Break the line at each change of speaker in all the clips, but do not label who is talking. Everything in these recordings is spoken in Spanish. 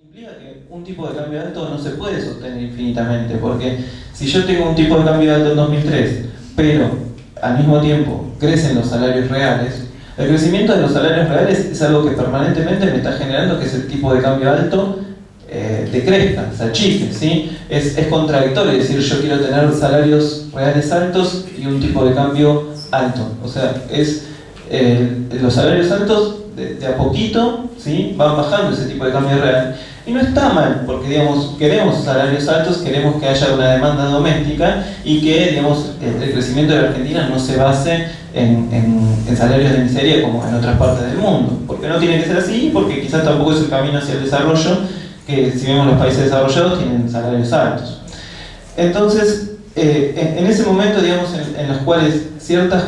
Implica que un tipo de cambio alto no se puede sostener infinitamente, porque si yo tengo un tipo de cambio alto en 2003, pero al mismo tiempo crecen los salarios reales, el crecimiento de los salarios reales es algo que permanentemente me está generando que ese tipo de cambio alto decrezca, se achique, ¿sí? Es contradictorio decir yo quiero tener salarios reales altos y un tipo de cambio alto. O sea, los salarios altos de a poquito, ¿sí?, van bajando ese tipo de cambio real. Y no está mal, porque digamos, queremos salarios altos, queremos que haya una demanda doméstica y que digamos, el crecimiento de la Argentina no se base en salarios de miseria como en otras partes del mundo. Porque no tiene que ser así, porque quizás tampoco es el camino hacia el desarrollo, que si vemos los países desarrollados tienen salarios altos. Entonces, en ese momento, digamos, en los cuales ciertas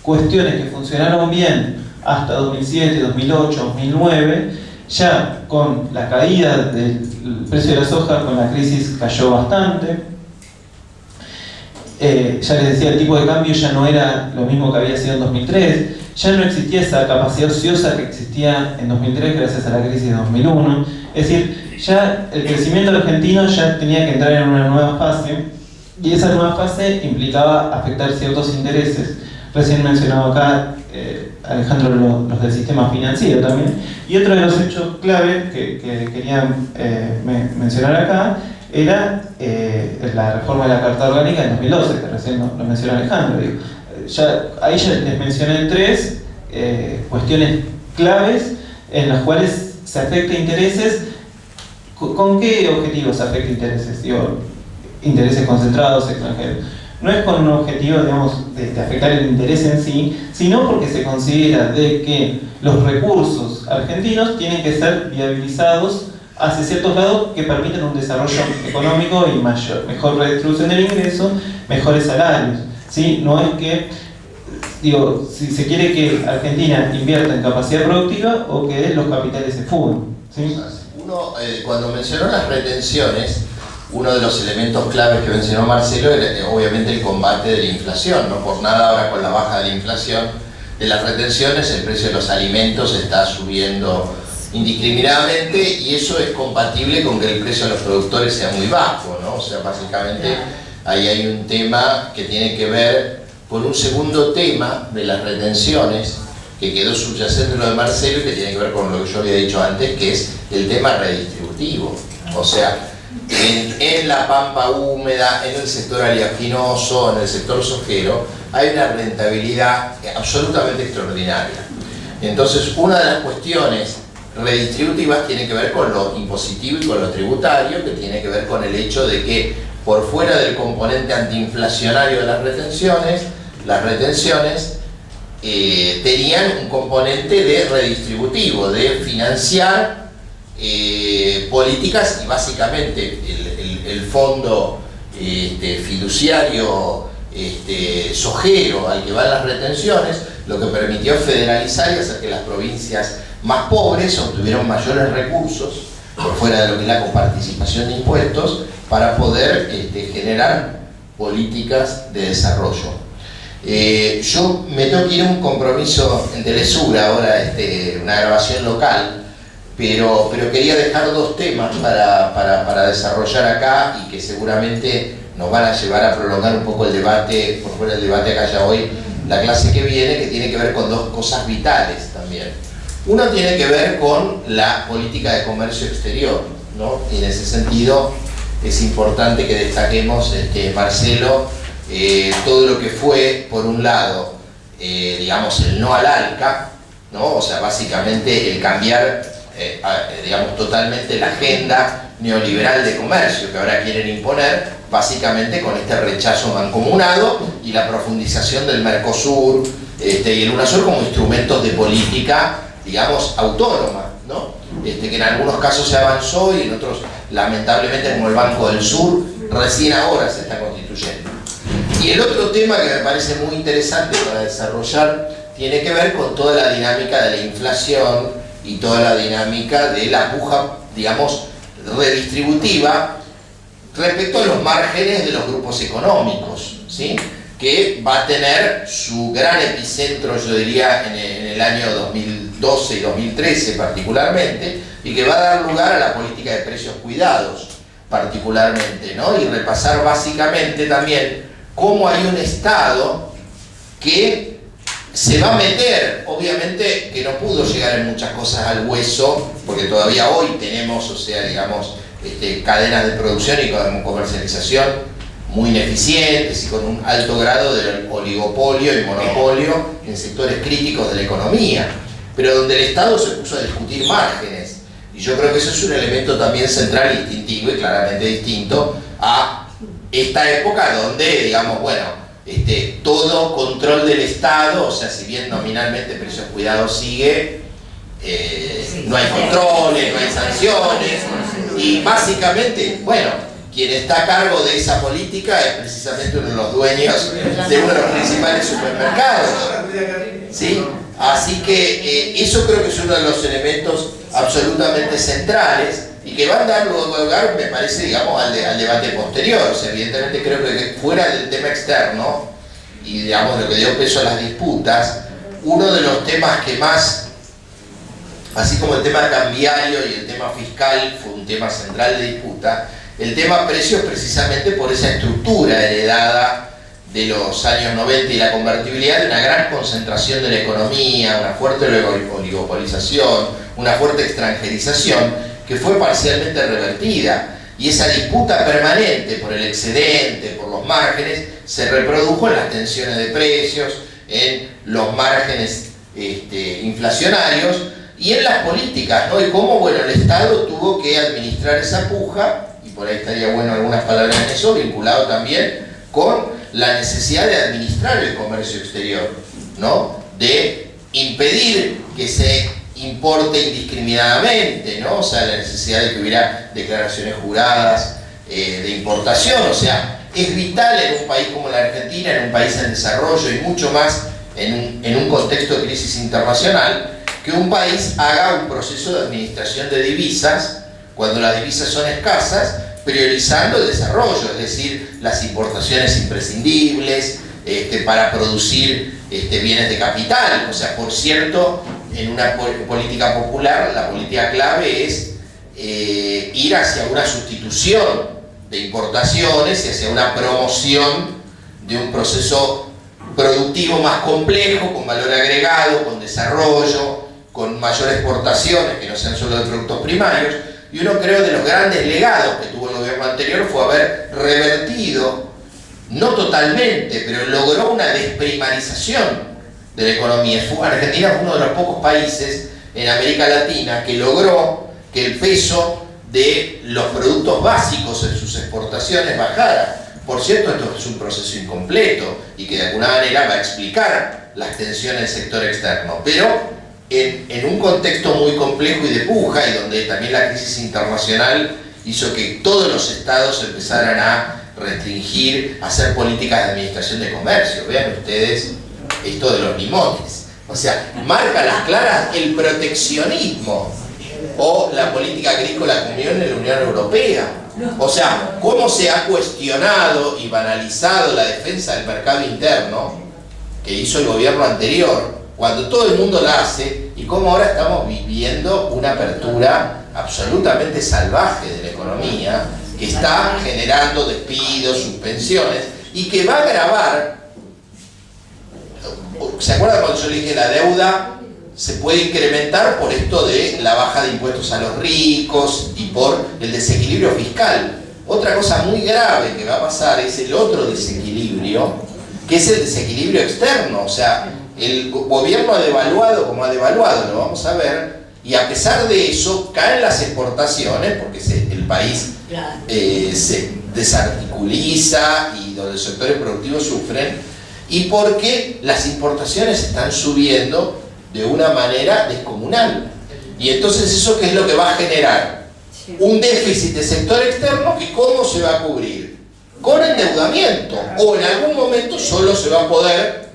cuestiones que funcionaron bien hasta 2007, 2008, 2009, ya con la caída del precio de la soja, con la crisis cayó bastante. Ya les decía, el tipo de cambio ya no era lo mismo que había sido en 2003, ya no existía esa capacidad ociosa que existía en 2003 gracias a la crisis de 2001. Es decir, ya el crecimiento argentino ya tenía que entrar en una nueva fase, y esa nueva fase implicaba afectar ciertos intereses. Recién mencionaba acá Alejandro los del sistema financiero también. Y otro de los hechos clave que quería mencionar acá era la reforma de la Carta Orgánica en 2012, que recién lo mencionó Alejandro. Digo, ahí ya les mencioné tres cuestiones claves en las cuales se afecta intereses. ¿Con qué objetivos se afecta intereses? Digo, intereses concentrados extranjeros. No es con un objetivo, digamos, de afectar el interés en sí, sino porque se considera de que los recursos argentinos tienen que ser viabilizados hacia ciertos lados que permiten un desarrollo económico y mejor redistribución del ingreso, mejores salarios, ¿sí? No es que, digo, si se quiere que Argentina invierta en capacidad productiva o que los capitales se fuguen, ¿sí?
Uno, cuando mencionó las retenciones, uno de los elementos claves que mencionó Marcelo era obviamente el combate de la inflación. No por nada ahora, con la baja de la inflación de las retenciones, el precio de los alimentos está subiendo indiscriminadamente, y eso es compatible con que el precio de los productores sea muy bajo, ¿no? O sea, básicamente ahí hay un tema que tiene que ver con un segundo tema de las retenciones que quedó subyacente en lo de Marcelo y que tiene que ver con lo que yo había dicho antes, que es el tema redistributivo. O sea, en la pampa húmeda, en el sector oleaginoso, en el sector sojero, hay una rentabilidad absolutamente extraordinaria. Entonces, una de las cuestiones redistributivas tiene que ver con lo impositivo y con lo tributario, que tiene que ver con el hecho de que por fuera del componente antiinflacionario de las retenciones tenían un componente de redistributivo, de financiar políticas, y básicamente el fondo fiduciario sojero al que van las retenciones, lo que permitió federalizar y hacer que las provincias más pobres obtuvieron mayores recursos por fuera de lo que es la coparticipación de impuestos para poder generar políticas de desarrollo. Yo me tengo que ir a un compromiso en Telesur ahora, una grabación local, pero quería dejar dos temas para desarrollar acá y que seguramente nos van a llevar a prolongar un poco el debate, por fuera del debate acá ya hoy, la clase que viene, que tiene que ver con dos cosas vitales también. Uno tiene que ver con la política de comercio exterior, ¿no? Y en ese sentido es importante que destaquemos, Marcelo, todo lo que fue, por un lado, digamos, el no al ALCA, ¿no? O sea, básicamente el cambiar, digamos, totalmente la agenda neoliberal de comercio que ahora quieren imponer, básicamente con este rechazo mancomunado y la profundización del Mercosur y el UNASUR como instrumentos de política, digamos, autónoma, ¿no? Que en algunos casos se avanzó y en otros, lamentablemente, como el Banco del Sur, recién ahora se está constituyendo. Y el otro tema que me parece muy interesante para desarrollar tiene que ver con toda la dinámica de la inflación y toda la dinámica de la puja, digamos, redistributiva respecto a los márgenes de los grupos económicos, ¿sí? Que va a tener su gran epicentro, yo diría, en el año 2000, 2012 y 2013 particularmente, y que va a dar lugar a la política de precios cuidados particularmente, ¿no? Y repasar básicamente también cómo hay un Estado que se va a meter, obviamente que no pudo llegar en muchas cosas al hueso, porque todavía hoy tenemos, o sea, digamos, cadenas de producción y comercialización muy ineficientes y con un alto grado de oligopolio y monopolio en sectores críticos de la economía, pero donde el Estado se puso a discutir márgenes. Y yo creo que eso es un elemento también central y distintivo y claramente distinto a esta época donde, digamos, bueno, todo control del Estado, o sea, si bien nominalmente precios cuidados sigue, no hay controles, no hay sanciones, y básicamente, bueno, quien está a cargo de esa política es precisamente uno de los dueños de uno de los principales supermercados, ¿sí? Así que eso creo que es uno de los elementos absolutamente centrales y que van a dar lugar, me parece, digamos, al debate posterior. O sea, evidentemente creo que fuera del tema externo y, digamos, lo que dio peso a las disputas, uno de los temas que más, así como el tema cambiario y el tema fiscal fue un tema central de disputa, el tema precios precisamente por esa estructura heredada de los años 90 y la convertibilidad de una gran concentración de la economía, una fuerte oligopolización, una fuerte extranjerización que fue parcialmente revertida, y esa disputa permanente por el excedente, por los márgenes, se reprodujo en las tensiones de precios, en los márgenes inflacionarios y en las políticas, ¿no? Y cómo, bueno, el Estado tuvo que administrar esa puja, y por ahí estaría bueno algunas palabras en eso, vinculado también con la necesidad de administrar el comercio exterior, ¿no? De impedir que se importe indiscriminadamente, ¿no? O sea, la necesidad de que hubiera declaraciones juradas de importación. O sea, es vital en un país como la Argentina, en un país en desarrollo y mucho más en un contexto de crisis internacional, que un país haga un proceso de administración de divisas cuando las divisas son escasas, priorizando el desarrollo, es decir, las importaciones imprescindibles para producir bienes de capital. O sea, por cierto, en una política popular, la política clave es ir hacia una sustitución de importaciones y hacia una promoción de un proceso productivo más complejo, con valor agregado, con desarrollo, con mayores exportaciones que no sean solo de productos primarios. Y uno, creo, de los grandes legados que tuvo el gobierno anterior fue haber revertido, no totalmente, pero logró una desprimarización de la economía. Argentina fue uno de los pocos países en América Latina que logró que el peso de los productos básicos en sus exportaciones bajara. Por cierto, esto es un proceso incompleto y que de alguna manera va a explicar las tensiones del sector externo, pero en un contexto muy complejo y de puja, y donde también la crisis internacional hizo que todos los estados empezaran a restringir, a hacer políticas de administración de comercio. Vean ustedes esto de los limones. O sea, marca a las claras el proteccionismo o la política agrícola común en la Unión Europea. O sea, cómo se ha cuestionado y banalizado la defensa del mercado interno que hizo el gobierno anterior, cuando todo el mundo la hace, y cómo ahora estamos viviendo una apertura absolutamente salvaje de la economía, que está generando despidos, suspensiones, y que va a agravar. ¿Se acuerdan cuando yo le dije la deuda se puede incrementar por esto de la baja de impuestos a los ricos y por el desequilibrio fiscal? Otra cosa muy grave que va a pasar es el otro desequilibrio, que es el desequilibrio externo. O sea, el gobierno ha devaluado como ha devaluado, lo vamos a ver, y a pesar de eso caen las exportaciones porque el país se desarticuliza y donde los sectores productivos sufren, y porque las importaciones están subiendo de una manera descomunal. Y entonces, ¿eso qué es lo que va a generar? Un déficit de sector externo que ¿cómo se va a cubrir? Con endeudamiento, o en algún momento solo se va a poder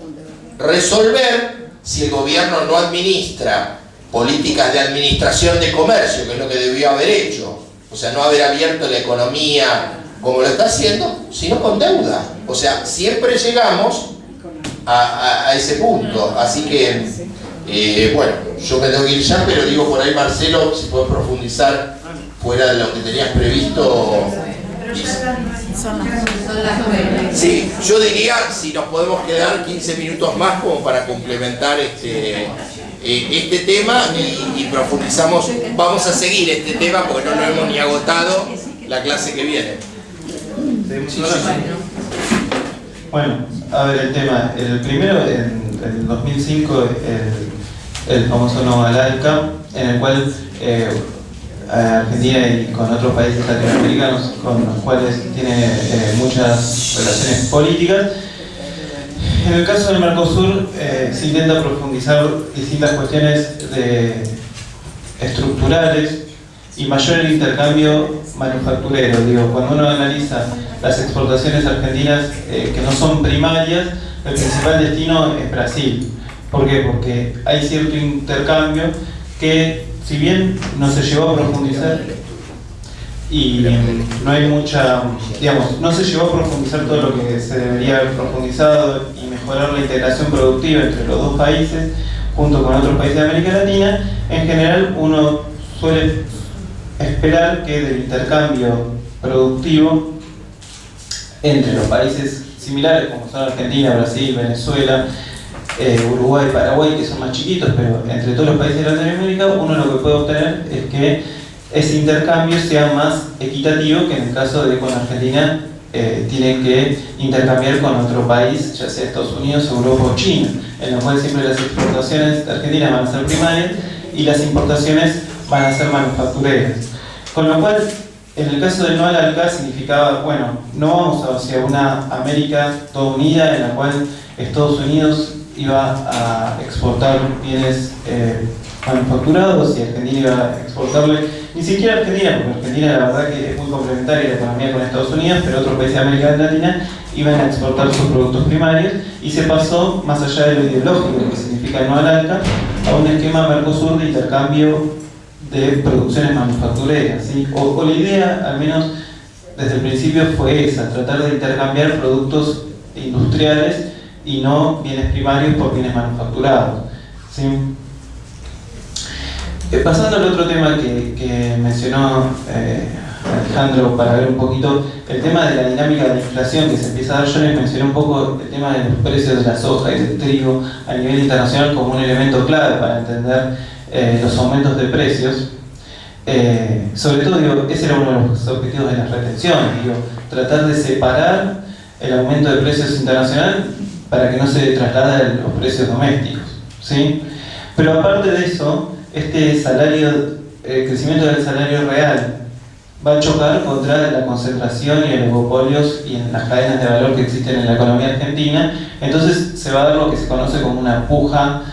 resolver si el gobierno no administra políticas de administración de comercio, que es lo que debió haber hecho. O sea, no haber abierto la economía como lo está haciendo, sino con deuda. O sea, siempre llegamos a ese punto. Así que Bueno, yo me tengo que ir ya, pero digo por ahí, Marcelo, si puedes profundizar fuera de lo que tenías previsto. Sí, yo diría si nos podemos quedar 15 minutos más como para complementar este tema y profundizamos. Vamos a seguir este tema porque no lo hemos ni agotado la clase que viene. Sí.
Bueno, a ver el tema. El primero, en el 2005, el famoso Novalalca, en el cual Argentina y con otros países latinoamericanos con los cuales tiene muchas relaciones políticas. En el caso del Mercosur se intenta profundizar distintas cuestiones estructurales y mayor el intercambio manufacturero. Digo, cuando uno analiza las exportaciones argentinas que no son primarias, el principal destino es Brasil. ¿Por qué? Porque hay cierto intercambio que, si bien no se llegó a profundizar y no hay mucha, digamos, no se llegó a profundizar todo lo que se debería haber profundizado y mejorar la integración productiva entre los dos países junto con otros países de América Latina, en general uno suele esperar que del intercambio productivo entre los países similares como son Argentina, Brasil, Venezuela, Uruguay, Paraguay, que son más chiquitos, pero entre todos los países de Latinoamérica uno lo que puede obtener es que ese intercambio sea más equitativo que en el caso de con Argentina tiene que intercambiar con otro país, ya sea Estados Unidos, Europa o China, en lo cual siempre las exportaciones de Argentina van a ser primarias y las importaciones van a ser manufactureras. Con lo cual, en el caso del Novalalca significaba, bueno, no vamos hacia una América toda unida en la cual Estados Unidos iba a exportar bienes manufacturados y Argentina iba a exportarle, ni siquiera Argentina, porque Argentina la verdad que es muy complementaria la economía con Estados Unidos, pero otros países de América Latina iban a exportar sus productos primarios y se pasó más allá de lo ideológico, lo que significa el Novalalca, a un esquema Mercosur de intercambio de producciones manufactureras, ¿sí? O la idea, al menos desde el principio, fue esa, tratar de intercambiar productos industriales y no bienes primarios por bienes manufacturados, ¿sí? Pasando al otro tema que mencionó Alejandro, para ver un poquito el tema de la dinámica de la inflación que se empieza a dar, yo les mencioné un poco el tema de los precios de la soja y del trigo a nivel internacional como un elemento clave para entender los aumentos de precios. Sobre todo, digo, ese era uno de los objetivos de las retenciones, digo, tratar de separar el aumento de precios internacional para que no se trasladen los precios domésticos, ¿sí? Pero aparte de eso, este salario, el crecimiento del salario real va a chocar contra la concentración y oligopolios y en las cadenas de valor que existen en la economía argentina. Entonces se va a dar lo que se conoce como una puja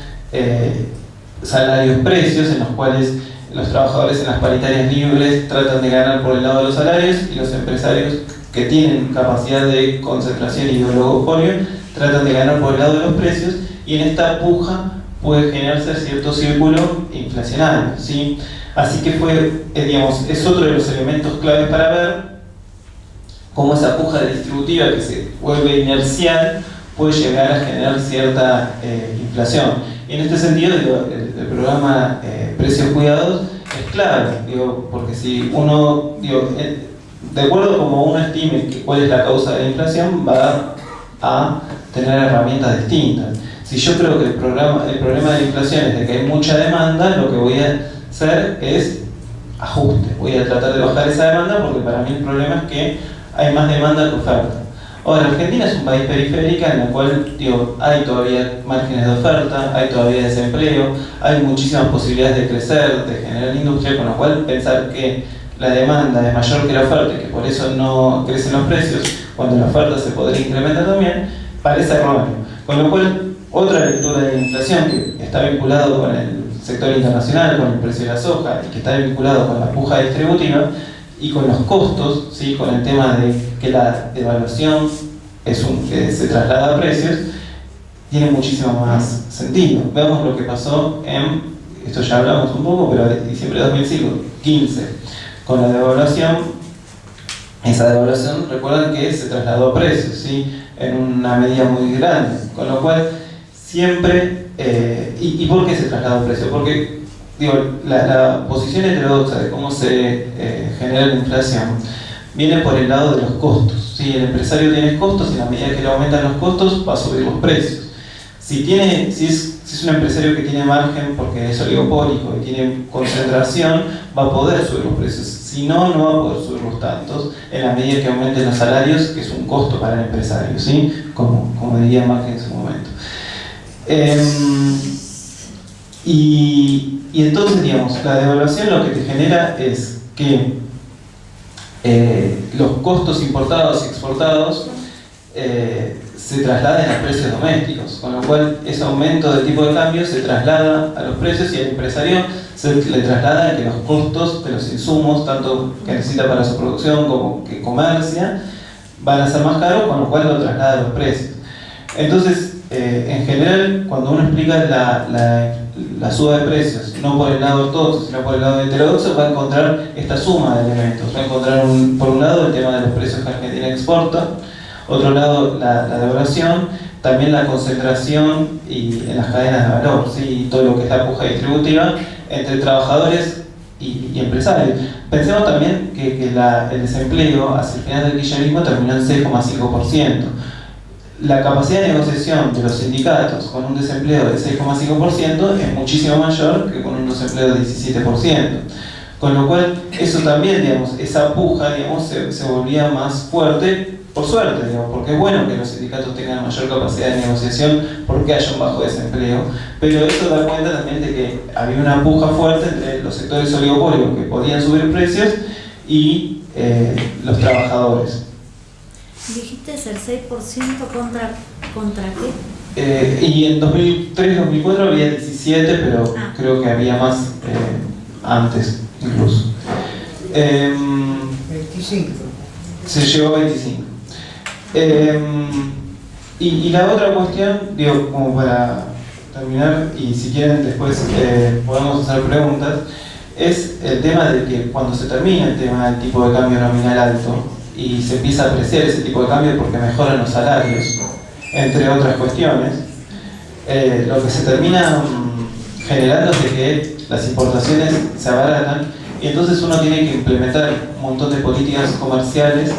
salarios-precios, en los cuales los trabajadores en las paritarias libres tratan de ganar por el lado de los salarios y los empresarios que tienen capacidad de concentración y de oligopolio tratan de ganar por el lado de los precios, y en esta puja puede generarse cierto círculo inflacionario, ¿sí? Así que digamos, es otro de los elementos claves para ver cómo esa puja distributiva que se vuelve inercial puede llegar a generar cierta inflación. Y en este sentido, digo, el programa Precios Cuidados es clave, digo, porque si uno, digo, de acuerdo a como uno estime cuál es la causa de la inflación, va a tener herramientas distintas. Si yo creo que el problema de la inflación es de que hay mucha demanda, lo que voy a hacer es ajuste. Voy a tratar de bajar esa demanda porque para mí el problema es que hay más demanda que oferta. Ahora, Argentina es un país periférico en el cual, digo, hay todavía márgenes de oferta, hay todavía desempleo, hay muchísimas posibilidades de crecer, de generar industria, con lo cual pensar que la demanda es mayor que la oferta y que por eso no crecen los precios, cuando la oferta se podría incrementar también, parece erróneo. Con lo cual, otra lectura de la inflación que está vinculado con el sector internacional, con el precio de la soja, y que está vinculado con la puja distributiva y con los costos, ¿sí? Con el tema de que la devaluación que se traslada a precios, tiene muchísimo más sentido. Veamos lo que pasó esto ya hablamos un poco, pero en diciembre de 2015, con la devaluación. Esa devaluación, recuerdan que se trasladó a precios, ¿sí? En una medida muy grande, con lo cual siempre ¿Y por qué se traslada un precio? Porque digo, la posición heterodoxa de cómo se genera la inflación viene por el lado de los costos. ¿Sí? El empresario tiene costos y a medida que le aumentan los costos va a subir los precios. Si es un empresario que tiene margen porque es oligopólico y tiene concentración, va a poder subir los precios. Si no, no va a poder subirlos tantos en la medida que aumenten los salarios, que es un costo para el empresario, ¿sí? Como diría Marx en su momento. Y entonces, digamos, la devaluación lo que te genera es que los costos importados y exportados se trasladen a precios domésticos, con lo cual ese aumento del tipo de cambio se traslada a los precios y al empresario se le traslada que los costos de los insumos, tanto que necesita para su producción como que comercia, van a ser más caros, con lo cual lo traslada a los precios. Entonces, en general, cuando uno explica la suba de precios, no por el lado ortodoxo, sino por el lado heterodoxo, va a encontrar esta suma de elementos. Va a encontrar, por un lado, el tema de los precios que Argentina exporta, otro lado, la devaluación, también la concentración en las cadenas de valor, ¿sí? Y todo lo que es la puja distributiva entre trabajadores y empresarios. Pensemos también que el desempleo hacia el final del kirchnerismo terminó en 6,5%. La capacidad de negociación de los sindicatos con un desempleo de 6,5% es muchísimo mayor que con un desempleo de 17%. Con lo cual, eso también, digamos, esa puja, digamos, se volvía más fuerte, por suerte, digamos, porque es bueno que los sindicatos tengan mayor capacidad de negociación porque haya un bajo desempleo, pero eso da cuenta también de que había una puja fuerte entre los sectores oligopólicos que podían subir precios y los trabajadores.
Dijiste es el 6% contra qué?
Y en 2003-2004 había 17, pero creo que había más antes incluso.
25.
Se llegó a 25. Y la otra cuestión, digo, como para terminar, y si quieren después podemos hacer preguntas, es el tema de que cuando se termina el tema del tipo de cambio nominal alto y se empieza a apreciar ese tipo de cambio porque mejoran los salarios, entre otras cuestiones, lo que se termina generando es de que las importaciones se abaratan y entonces uno tiene que implementar un montón de políticas comerciales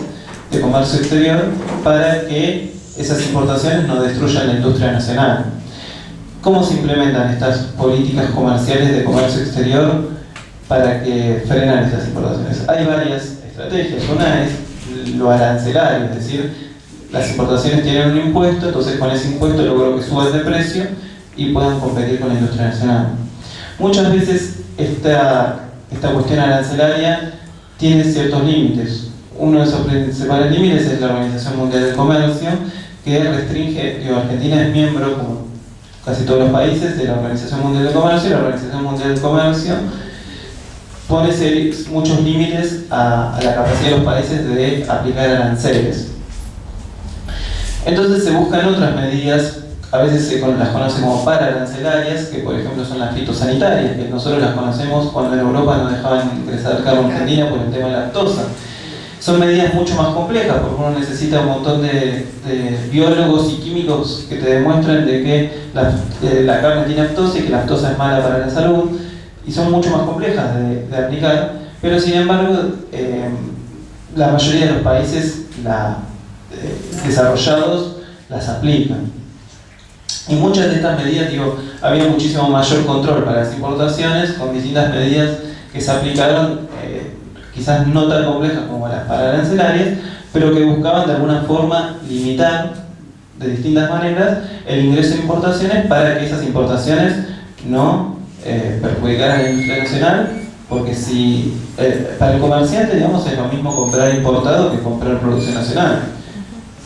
de comercio exterior para que esas importaciones no destruyan la industria nacional. ¿Cómo se implementan estas políticas comerciales de comercio exterior para que frenan estas importaciones? Hay varias estrategias. Una es lo arancelario, es decir, las importaciones tienen un impuesto, entonces con ese impuesto logro que suban de precio y puedan competir con la industria nacional. Muchas veces esta cuestión arancelaria tiene ciertos límites. Uno de esos principales límites es la Organización Mundial del Comercio, que restringe, Argentina es miembro, como casi todos los países, de la Organización Mundial del Comercio, y la Organización Mundial del Comercio pone muchos límites a la capacidad de los países de aplicar aranceles. Entonces se buscan otras medidas, a veces las conocen como pararancelarias, que por ejemplo son las fitosanitarias, que nosotros las conocemos cuando en Europa nos dejaban ingresar carne argentina por el tema de la lactosa. Son medidas mucho más complejas, porque uno necesita un montón de biólogos y químicos que te demuestran de que la carne tiene lactosa y que la lactosa es mala para la salud, y son mucho más complejas de aplicar, pero sin embargo la mayoría de los países desarrollados las aplican. Y muchas de estas medidas, había muchísimo mayor control para las importaciones con distintas medidas que se aplicaron, quizás no tan complejas como las pararancelarias, pero que buscaban de alguna forma limitar de distintas maneras el ingreso de importaciones para que esas importaciones no perjudicaran a la industria nacional, porque si para el comerciante, digamos, es lo mismo comprar importado que comprar producción nacional.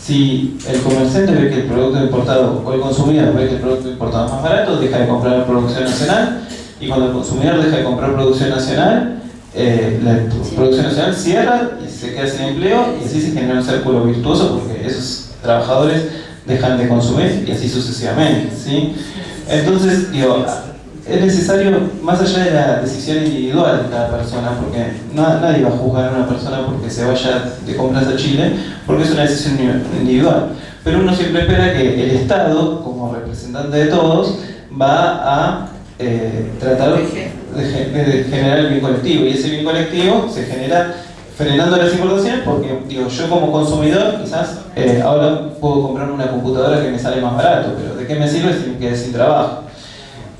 Si el comerciante ve que el producto importado, o el consumidor ve que el producto importado es más barato, deja de comprar producción nacional, y cuando el consumidor deja de comprar producción nacional, la producción nacional cierra y se queda sin empleo, y así se genera un círculo virtuoso porque esos trabajadores dejan de consumir y así sucesivamente, ¿sí? Entonces, es necesario, más allá de la decisión individual de cada persona, porque nadie va a juzgar a una persona porque se vaya de compras a Chile, porque es una decisión individual, pero uno siempre espera que el Estado, como representante de todos, va a tratar de generar el bien colectivo, y ese bien colectivo se genera frenando las importaciones porque, digo, yo como consumidor quizás ahora puedo comprarme una computadora que me sale más barato, pero ¿de qué me sirve si me quedé sin trabajo?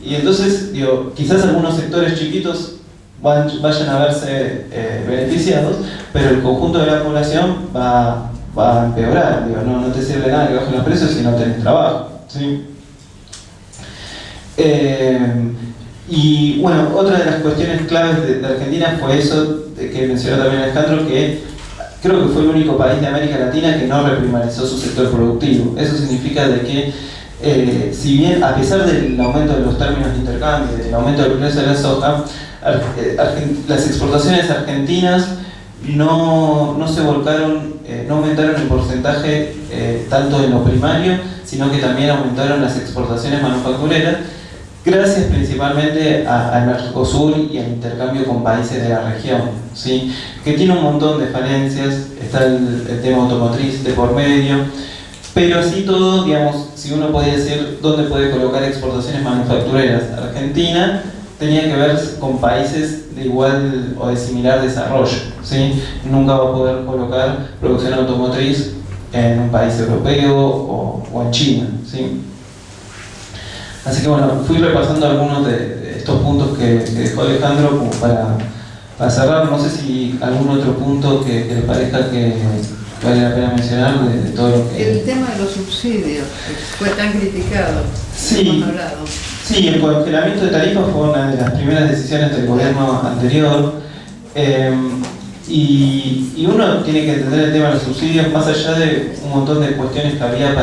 Y entonces, digo, quizás algunos sectores chiquitos vayan a verse beneficiados, pero el conjunto de la población va a empeorar. Digo, no te sirve nada que bajen los precios si no tenés trabajo, ¿sí? Y bueno, otra de las cuestiones claves de Argentina fue eso que mencionó también Alejandro, que creo que fue el único país de América Latina que no reprimarizó su sector productivo. Eso significa de que, si bien a pesar del aumento de los términos de intercambio, del aumento del precio de la soja, las exportaciones argentinas no se volcaron, no aumentaron el porcentaje tanto en lo primario, sino que también aumentaron las exportaciones manufactureras, gracias principalmente al Mercosur y al intercambio con países de la región, ¿sí? Que tiene un montón de falencias, está el tema automotriz de por medio, pero así todo, digamos, si uno podía decir dónde puede colocar exportaciones manufactureras, Argentina tenía que ver con países de igual o de similar desarrollo, ¿sí? Nunca va a poder colocar producción automotriz en un país europeo o en China, ¿sí? Así que bueno, fui repasando algunos de estos puntos que dejó Alejandro como para cerrar. No sé si algún otro punto que les parezca que vale la pena mencionar de todo lo que...
El tema de los subsidios, que fue tan criticado,
sí,
hemos hablado.
Sí, el congelamiento de tarifas fue una de las primeras decisiones del gobierno anterior. Y uno tiene que entender el tema de los subsidios más allá de un montón de cuestiones que había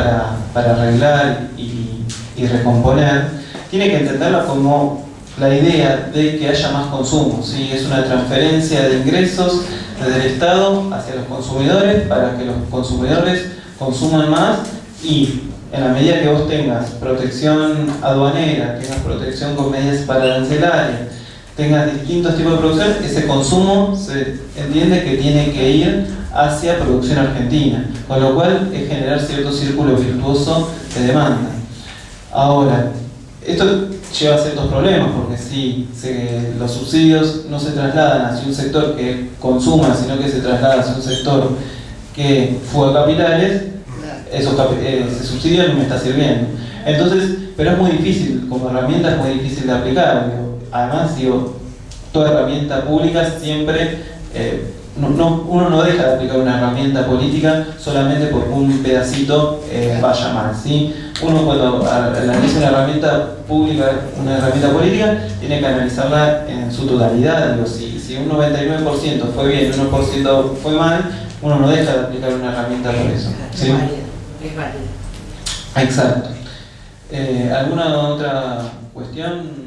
para arreglar y recomponer. Tiene que entenderlo como la idea de que haya más consumo, ¿sí? Es una transferencia de ingresos desde el Estado hacia los consumidores para que los consumidores consuman más, y en la medida que vos tengas protección aduanera, tengas protección con medidas arancelarias, tengas distintos tipos de producción, ese consumo se entiende que tiene que ir hacia producción argentina, con lo cual es generar cierto círculo virtuoso de demanda. Ahora, esto lleva a ciertos problemas, porque si los subsidios no se trasladan hacia un sector que consuma, sino que se traslada hacia un sector que fuga capitales, ese subsidio no me está sirviendo. Entonces, pero es muy difícil, como herramienta es muy difícil de aplicar. Además, toda herramienta pública siempre, uno no deja de aplicar una herramienta política solamente porque un pedacito vaya mal, ¿sí? Uno cuando analiza una herramienta pública, una herramienta política, tiene que analizarla en su totalidad. Si un 99% fue bien y un 1% fue mal, uno no deja de aplicar una herramienta por eso, ¿sí?
Es válido.
Exacto. ¿Alguna otra cuestión?